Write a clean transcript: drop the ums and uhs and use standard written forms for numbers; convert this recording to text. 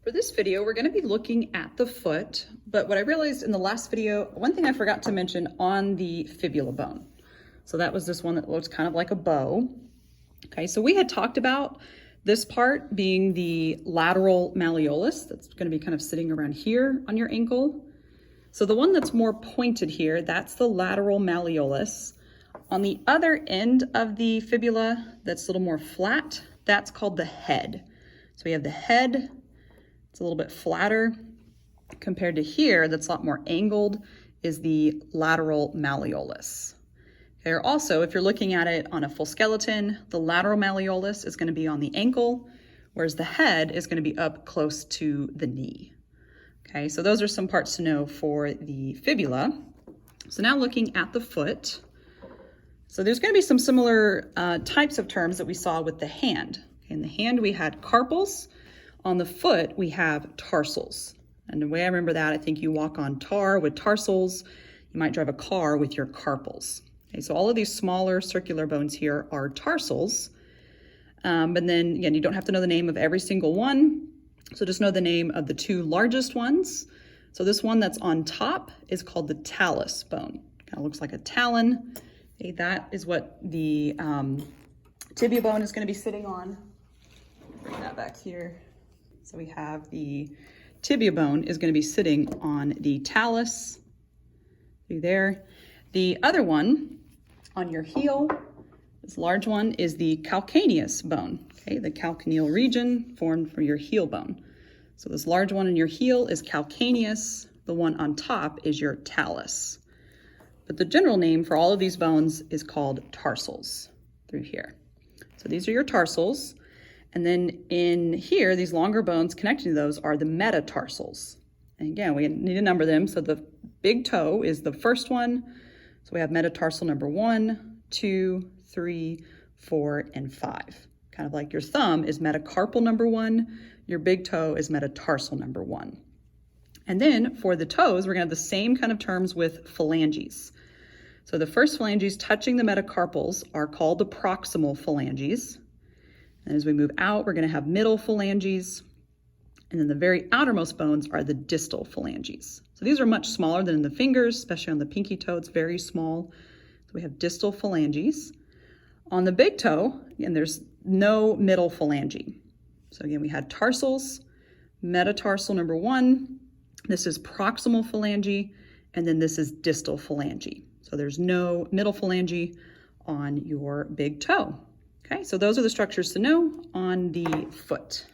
For this video, we're going to be looking at the foot, but what I realized in the last video, one thing I forgot to mention on the fibula bone. So that was this one that looks kind of like a bow. Okay, so we had talked about this part being the lateral malleolus. That's going to be kind of sitting around here on your ankle. So the one that's more pointed here, that's the lateral malleolus. On the other end of the fibula, that's a little more flat, that's called the head. So we have the head. It's a little bit flatter compared to here, that's a lot more angled, is the lateral malleolus. Okay, or also, if you're looking at it on a full skeleton, the lateral malleolus is going to be on the ankle, whereas the head is going to be up close to the knee. Okay, so those are some parts to know for the fibula. So now looking at the foot. So there's going to be some similar types of terms that we saw with the hand. Okay, in the hand, we had carpals. On the foot, we have tarsals. And the way I remember that, I think you walk on tar with tarsals. You might drive a car with your carpals. Okay, so all of these smaller circular bones here are tarsals. But then, again, you don't have to know the name of every single one. So just know the name of the two largest ones. So this one that's on top is called the talus bone. Kind of looks like a talon. Okay, that is what the tibia bone is going to be sitting on. Bring that back here. So we have the tibia bone is going to be sitting on the talus, through there. The other one on your heel, this large one, is the calcaneus bone, okay, the calcaneal region formed from your heel bone. So this large one in your heel is calcaneus, the one on top is your talus. But the general name for all of these bones is called tarsals through here. So these are your tarsals. And then in here, these longer bones connecting to those are the metatarsals. And again, we need to number them. So the big toe is the first one. So we have metatarsal number 1, 2, 3, 4, and 5. Kind of like your thumb is metacarpal number 1. Your big toe is metatarsal number 1. And then for the toes, we're going to have the same kind of terms with phalanges. So the first phalanges touching the metacarpals are called the proximal phalanges. And as we move out, we're going to have middle phalanges. And then the very outermost bones are the distal phalanges. So these are much smaller than in the fingers, especially on the pinky toe, it's very small. So we have distal phalanges. On the big toe, again, there's no middle phalange. So again, we had tarsals, metatarsal number 1. This is proximal phalange, and then this is distal phalange. So there's no middle phalange on your big toe. Okay, so those are the structures to know on the foot.